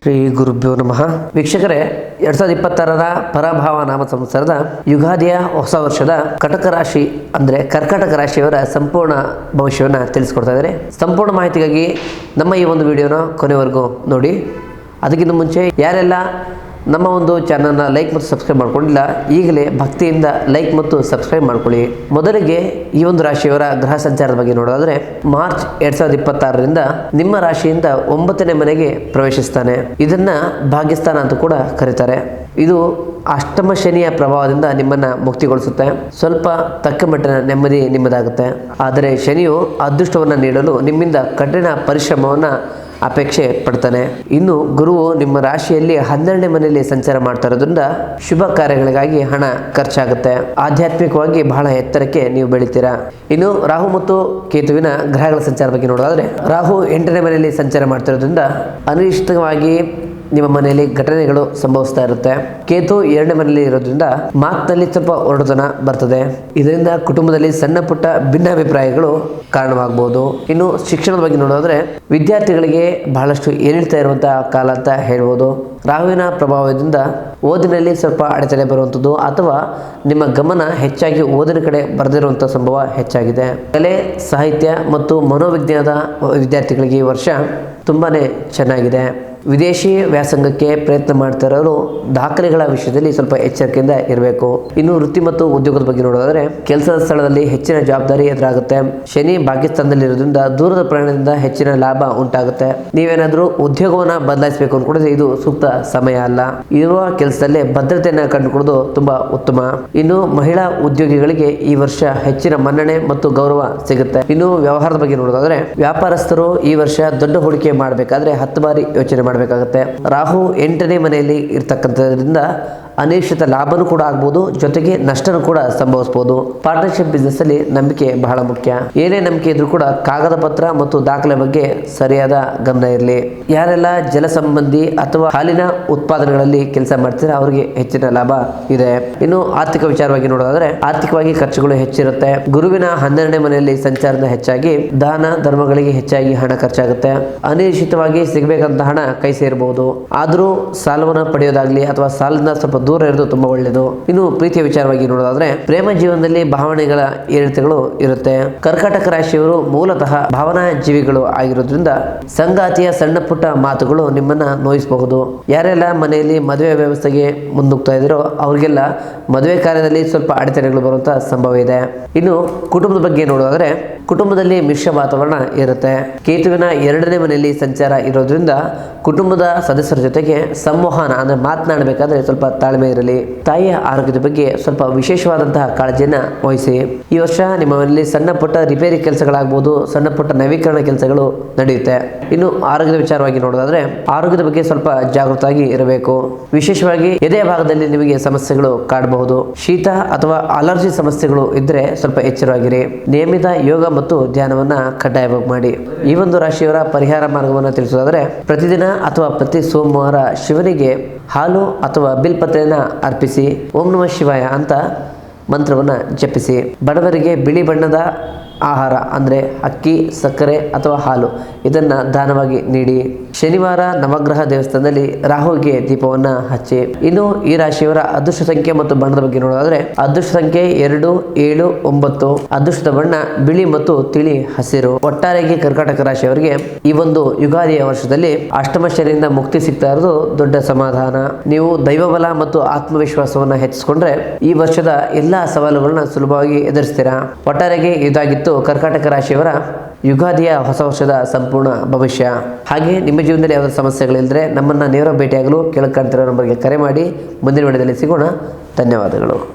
ಶ್ರೀ ಗುರುಭ್ಯೋ ನಮಃ. ವೀಕ್ಷಕರೇ, 2026ರ ಪರಭಾವ ನಾಮ ಸಂವತ್ಸರದ ಯುಗಾದಿಯ ಹೊಸ ವರ್ಷದ ಕಟಕ ರಾಶಿ ಅಂದರೆ ಕರ್ಕಾಟಕ ರಾಶಿಯವರ ಸಂಪೂರ್ಣ ಭವಿಷ್ಯವನ್ನು ತಿಳಿಸ್ಕೊಡ್ತಾ ಇದ್ದಾರೆ. ಸಂಪೂರ್ಣ ಮಾಹಿತಿಗಾಗಿ ನಮ್ಮ ಈ ಒಂದು ವಿಡಿಯೋನ ಕೊನೆವರೆಗೂ ನೋಡಿ. ಅದಕ್ಕಿಂತ ಮುಂಚೆ ಯಾರೆಲ್ಲ ನಮ್ಮ ಒಂದು ಚಾನಲ್ನ ಲೈಕ್ ಮತ್ತು ಸಬ್ಸ್ಕ್ರೈಬ್ ಮಾಡ್ಕೊಂಡಿಲ್ಲ, ಈಗಲೇ ಭಕ್ತಿಯಿಂದ ಲೈಕ್ ಮತ್ತು ಸಬ್ಸ್ಕ್ರೈಬ್ ಮಾಡ್ಕೊಳ್ಳಿ. ಮೊದಲಿಗೆ ಈ ಒಂದು ರಾಶಿಯವರ ಗ್ರಹ ಸಂಚಾರದ ಬಗ್ಗೆ ನೋಡೋದಾದ್ರೆ, ಮಾರ್ಚ್ 2026ರಿಂದ ನಿಮ್ಮ ರಾಶಿಯಿಂದ 9ನೇ ಮನೆಗೆ ಪ್ರವೇಶಿಸ್ತಾನೆ. ಇದನ್ನ ಭಾಗ್ಯಸ್ಥಾನ ಅಂತ ಕೂಡ ಕರೀತಾರೆ. ಇದು ಅಷ್ಟಮ ಶನಿಯ ಪ್ರಭಾವದಿಂದ ನಿಮ್ಮನ್ನ ಮುಕ್ತಿಗೊಳಿಸುತ್ತೆ. ಸ್ವಲ್ಪ ತಕ್ಕ ಮಟ್ಟಿನ ನೆಮ್ಮದಿ ನಿಮ್ಮದಾಗುತ್ತೆ. ಆದರೆ ಶನಿಯು ಅದೃಷ್ಟವನ್ನು ನೀಡಲು ನಿಮ್ಮಿಂದ ಕಠಿಣ ಪರಿಶ್ರಮವನ್ನು ಅಪೇಕ್ಷೆ ಪಡ್ತಾನೆ. ಇನ್ನು ಗುರುವು ನಿಮ್ಮ ರಾಶಿಯಲ್ಲಿ 12ನೇ ಮನೆಯಲ್ಲಿ ಸಂಚಾರ ಮಾಡ್ತಾ ಇರೋದ್ರಿಂದ ಶುಭ ಕಾರ್ಯಗಳಿಗಾಗಿ ಹಣ ಖರ್ಚಾಗುತ್ತೆ. ಆಧ್ಯಾತ್ಮಿಕವಾಗಿ ಬಹಳ ಎತ್ತರಕ್ಕೆ ನೀವು ಬೆಳಿತೀರಾ. ಇನ್ನು ರಾಹು ಮತ್ತು ಕೇತುವಿನ ಗ್ರಹಗಳ ಸಂಚಾರ ಬಗ್ಗೆ ನೋಡೋದಾದ್ರೆ, ರಾಹು 8ನೇ ಮನೆಯಲ್ಲಿ ಸಂಚಾರ ಮಾಡ್ತಿರೋದ್ರಿಂದ ಅನಿಶ್ಚಿತವಾಗಿ ನಿಮ್ಮ ಮನೆಯಲ್ಲಿ ಘಟನೆಗಳು ಸಂಭವಿಸ್ತಾ ಇರುತ್ತೆ. ಕೇತು 2ನೇ ಮನೆಯಲ್ಲಿ ಇರೋದ್ರಿಂದ ಮಾತಿನಲ್ಲಿ ಸ್ವಲ್ಪ ಒರಟುತನ ಬರ್ತದೆ. ಇದರಿಂದ ಕುಟುಂಬದಲ್ಲಿ ಸಣ್ಣ ಪುಟ್ಟ ಭಿನ್ನಾಭಿಪ್ರಾಯಗಳು ಕಾರಣವಾಗಬಹುದು. ಇನ್ನು ಶಿಕ್ಷಣದ ಬಗ್ಗೆ ನೋಡೋದಾದ್ರೆ, ವಿದ್ಯಾರ್ಥಿಗಳಿಗೆ ಬಹಳಷ್ಟು ಏರಿಳ್ತಾ ಇರುವಂತಹ ಕಾಲ ಅಂತ ಹೇಳ್ಬೋದು. ರಾಹುವಿನ ಪ್ರಭಾವದಿಂದ ಓದಿನಲ್ಲಿ ಸ್ವಲ್ಪ ಅಡೆತಡೆ ಬರುವಂಥದ್ದು ಅಥವಾ ನಿಮ್ಮ ಗಮನ ಹೆಚ್ಚಾಗಿ ಓದಿನ ಕಡೆ ಬರೆದಿರುವಂಥ ಸಂಭವ ಹೆಚ್ಚಾಗಿದೆ. ಕಲೆ, ಸಾಹಿತ್ಯ ಮತ್ತು ಮನೋವಿಜ್ಞಾನದ ವಿದ್ಯಾರ್ಥಿಗಳಿಗೆ ಈ ವರ್ಷ ತುಂಬಾನೇ ಚೆನ್ನಾಗಿದೆ. ವಿದೇಶಿ ವ್ಯಾಸಂಗಕ್ಕೆ ಪ್ರಯತ್ನ ಮಾಡ್ತಾ ಇರೋರು ದಾಖಲೆಗಳ ವಿಷಯದಲ್ಲಿ ಸ್ವಲ್ಪ ಎಚ್ಚರಿಕೆಯಿಂದ ಇರಬೇಕು. ಇನ್ನು ವೃತ್ತಿ ಮತ್ತು ಉದ್ಯೋಗದ ಬಗ್ಗೆ ನೋಡೋದಾದ್ರೆ, ಕೆಲಸದ ಸ್ಥಳದಲ್ಲಿ ಹೆಚ್ಚಿನ ಜವಾಬ್ದಾರಿ ಎದುರಾಗುತ್ತೆ. ಶನಿ ಭಾಗ್ಯಸ್ಥಾನದಲ್ಲಿ ಇರೋದ್ರಿಂದ ದೂರದ ಪ್ರಯಾಣದಿಂದ ಹೆಚ್ಚಿನ ಲಾಭ ಉಂಟಾಗುತ್ತೆ. ನೀವೇನಾದ್ರೂ ಉದ್ಯೋಗವನ್ನ ಬದಲಾಯಿಸಬೇಕು ಅನ್ಕೊಂಡಿದ್ರೆ ಇದು ಸೂಕ್ತ ಸಮಯ ಅಲ್ಲ. ಇರುವ ಕೆಲಸದಲ್ಲೇ ಭದ್ರತೆಯನ್ನ ಕಂಡುಕೊಳ್ಳೋದು ತುಂಬಾ ಉತ್ತಮ. ಇನ್ನು ಮಹಿಳಾ ಉದ್ಯೋಗಿಗಳಿಗೆ ಈ ವರ್ಷ ಹೆಚ್ಚಿನ ಮನ್ನಣೆ ಮತ್ತು ಗೌರವ ಸಿಗುತ್ತೆ. ಇನ್ನು ವ್ಯವಹಾರದ ಬಗ್ಗೆ ನೋಡೋದಾದ್ರೆ, ವ್ಯಾಪಾರಸ್ಥರು ಈ ವರ್ಷ ದೊಡ್ಡ ಹೂಡಿಕೆ ಮಾಡಬೇಕಾದ್ರೆ 10 ಬಾರಿ ಯೋಚನೆ ಮಾಡಬೇಕಾಗುತ್ತೆ. ರಾಹು 8ನೇ ಮನೆಯಲ್ಲಿ ಇರ್ತಕ್ಕಂಥದ್ರಿಂದ ಅನಿಶ್ಚಿತ ಲಾಭನೂ ಕೂಡ ಆಗ್ಬೋದು, ಜೊತೆಗೆ ನಷ್ಟನೂ ಕೂಡ ಸಂಭವಿಸಬಹುದು. ಪಾರ್ಟ್ನರ್ಶಿಪ್ ಬಿಸ್ನೆಸ್ ಅಲ್ಲಿ ನಂಬಿಕೆ ಬಹಳ ಮುಖ್ಯ. ಏನೇ ನಂಬಿಕೆ ಇದ್ರೂ ಕೂಡ ಕಾಗದ ಪತ್ರ ಮತ್ತು ದಾಖಲೆ ಬಗ್ಗೆ ಸರಿಯಾದ ಗಮನ ಇರಲಿ. ಯಾರೆಲ್ಲ ಜಲ ಸಂಬಂಧಿ ಅಥವಾ ಹಾಲಿನ ಉತ್ಪಾದನೆಗಳಲ್ಲಿ ಕೆಲಸ ಮಾಡ್ತಾರೆ ಅವರಿಗೆ ಹೆಚ್ಚಿನ ಲಾಭ ಇದೆ. ಇನ್ನು ಆರ್ಥಿಕ ವಿಚಾರವಾಗಿ ನೋಡೋದಾದ್ರೆ, ಆರ್ಥಿಕವಾಗಿ ಖರ್ಚುಗಳು ಹೆಚ್ಚಿರುತ್ತೆ. ಗುರುವಿನ 12ನೇ ಮನೆಯಲ್ಲಿ ಸಂಚಾರದ ಹೆಚ್ಚಾಗಿ ದಾನ ಧರ್ಮಗಳಿಗೆ ಹೆಚ್ಚಾಗಿ ಹಣ ಖರ್ಚಾಗುತ್ತೆ. ಅನಿಶ್ಚಿತವಾಗಿ ಸಿಗಬೇಕಂತ ಹಣ ಕೈ ಸೇರಬಹುದು. ಆದರೂ ಸಾಲವನ್ನು ಪಡೆಯೋದಾಗ್ಲಿ ಅಥವಾ ಸಾಲದಿಂದ ಸ್ವಲ್ಪ ದೂರ ಇರೋದು ತುಂಬಾ ಒಳ್ಳೆಯದು. ಇನ್ನು ಪ್ರೀತಿಯ ವಿಚಾರವಾಗಿ ನೋಡೋದಾದ್ರೆ, ಪ್ರೇಮ ಜೀವನದಲ್ಲಿ ಭಾವನೆಗಳ ಏರಿಳಿತಗಳು ಇರುತ್ತೆ. ಕರ್ಕಾಟಕ ರಾಶಿಯವರು ಮೂಲತಃ ಭಾವನಾ ಜೀವಿಗಳು ಆಗಿರೋದ್ರಿಂದ ಸಂಗಾತಿಯ ಸಣ್ಣ ಪುಟ್ಟ ಮಾತುಗಳು ನಿಮ್ಮನ್ನ ನೋಯಿಸಬಹುದು. ಯಾರೆಲ್ಲ ಮನೆಯಲ್ಲಿ ಮದುವೆ ವ್ಯವಸ್ಥೆಗೆ ಮುನ್ನುಗ್ತಾ ಇದ್ರೋ ಅವರಿಗೆಲ್ಲ ಮದುವೆ ಕಾರ್ಯದಲ್ಲಿ ಸ್ವಲ್ಪ ಅಡೆತಡೆಗಳು ಬರುವಂತಹ ಸಂಭವ ಇದೆ. ಇನ್ನು ಕುಟುಂಬದ ಬಗ್ಗೆ ನೋಡೋದಾದ್ರೆ, ಕುಟುಂಬದಲ್ಲಿ ಮಿಶ್ರ ವಾತಾವರಣ ಇರುತ್ತೆ. ಕೇತುವಿನ 2ನೇ ಮನೆಯಲ್ಲಿ ಸಂಚಾರ ಇರೋದ್ರಿಂದ ಕುಟುಂಬದ ಸದಸ್ಯರ ಜೊತೆಗೆ ಸಂವಹನ ಅಂದ್ರೆ ಮಾತನಾಡಬೇಕಾದ್ರೆ ಸ್ವಲ್ಪ ತಾಳ್ಮೆ ಇರಲಿ. ತಾಯಿಯ ಆರೋಗ್ಯದ ಬಗ್ಗೆ ಸ್ವಲ್ಪ ವಿಶೇಷವಾದಂತಹ ಕಾಳಜಿಯನ್ನು ವಹಿಸಿ. ಈ ವರ್ಷ ನಿಮ್ಮ ಮನೆಯಲ್ಲಿ ಸಣ್ಣ ಪುಟ್ಟ ರಿಪೇರಿ ಕೆಲಸಗಳಾಗಬಹುದು, ಸಣ್ಣ ಪುಟ್ಟ ನವೀಕರಣ ಕೆಲಸಗಳು ನಡೆಯುತ್ತೆ. ಇನ್ನು ಆರೋಗ್ಯದ ವಿಚಾರವಾಗಿ ನೋಡೋದಾದ್ರೆ, ಆರೋಗ್ಯದ ಬಗ್ಗೆ ಸ್ವಲ್ಪ ಜಾಗೃತವಾಗಿ ಇರಬೇಕು. ವಿಶೇಷವಾಗಿ ಎದೆಯ ಭಾಗದಲ್ಲಿ ನಿಮಗೆ ಸಮಸ್ಯೆಗಳು ಕಾಡಬಹುದು. ಶೀತ ಅಥವಾ ಅಲರ್ಜಿ ಸಮಸ್ಯೆಗಳು ಇದ್ರೆ ಸ್ವಲ್ಪ ಎಚ್ಚರವಾಗಿರಿ. ನಿಯಮಿತ ಯೋಗ ಮತ್ತು ಧ್ಯಾನವನ್ನ ಕಡ್ಡಾಯವಾಗಿ ಮಾಡಿ. ಈ ಒಂದು ರಾಶಿಯವರ ಪರಿಹಾರ ಮಾರ್ಗವನ್ನು ತಿಳಿಸೋದಾದ್ರೆ, ಪ್ರತಿದಿನ ಅಥವಾ ಪ್ರತಿ ಸೋಮವಾರ ಶಿವನಿಗೆ ಹಾಲು ಅಥವಾ ಬಿಲ್ಪತ್ರೆಯನ್ನು ಅರ್ಪಿಸಿ ಓಂ ನಮಃ ಶಿವಾಯ ಅಂತ ಮಂತ್ರವನ್ನು ಜಪಿಸಿ. ಬಡವರಿಗೆ ಬಿಳಿ ಬಣ್ಣದ ಆಹಾರ ಅಂದರೆ ಅಕ್ಕಿ, ಸಕ್ಕರೆ ಅಥವಾ ಹಾಲು ಇದನ್ನು ದಾನವಾಗಿ ನೀಡಿ. ಶನಿವಾರ ನವಗ್ರಹ ದೇವಸ್ಥಾನದಲ್ಲಿ ರಾಹುಗೆ ದೀಪವನ್ನು ಹಚ್ಚಿ. ಇನ್ನು ಈ ರಾಶಿಯವರ ಅದೃಷ್ಟ ಸಂಖ್ಯೆ ಮತ್ತು ಬಣ್ಣದ ಬಗ್ಗೆ ನೋಡೋದಾದ್ರೆ, ಅದೃಷ್ಟ ಸಂಖ್ಯೆ 2, 7, 9. ಅದೃಷ್ಟದ ಬಣ್ಣ ಬಿಳಿ ಮತ್ತು ತಿಳಿ ಹಸಿರು. ಒಟ್ಟಾರೆಯಾಗಿ ಕರ್ಕಾಟಕ ರಾಶಿಯವರಿಗೆ ಈ ಒಂದು ಯುಗಾದಿಯ ವರ್ಷದಲ್ಲಿ ಅಷ್ಟಮ ಶನಿಯಿಂದ ಮುಕ್ತಿ ಸಿಗ್ತಾ ಇರೋದು ದೊಡ್ಡ ಸಮಾಧಾನ. ನೀವು ದೈವಬಲ ಮತ್ತು ಆತ್ಮವಿಶ್ವಾಸವನ್ನು ಹೆಚ್ಚಿಸಿಕೊಂಡ್ರೆ ಈ ವರ್ಷದ ಎಲ್ಲಾ ಸವಾಲುಗಳನ್ನ ಸುಲಭವಾಗಿ ಎದುರಿಸ್ತೀರಾ. ಒಟ್ಟಾರೆಯಾಗಿ ಇದಾಗಿತ್ತು ಕರ್ಕಾಟಕ ರಾಶಿಯವರ ಯುಗಾದಿಯ ಹೊಸ ವರ್ಷದ ಸಂಪೂರ್ಣ ಭವಿಷ್ಯ. ಹಾಗೆ ನಿಮ್ಮ ಜೀವನದಲ್ಲಿ ಯಾವುದಾದ್ರು ಸಮಸ್ಯೆಗಳಿದ್ರೆ ನಮ್ಮನ್ನು ನೇರ ಭೇಟಿಯಾಗಲು ಕೆಳಗೆ ಕಾಣ್ತಿರೋ ನಂಬರ್ಗೆ ಕರೆ ಮಾಡಿ. ಮುಂದಿನ ವಿಡಿಯೋದಲ್ಲಿ ಸಿಗೋಣ. ಧನ್ಯವಾದಗಳು.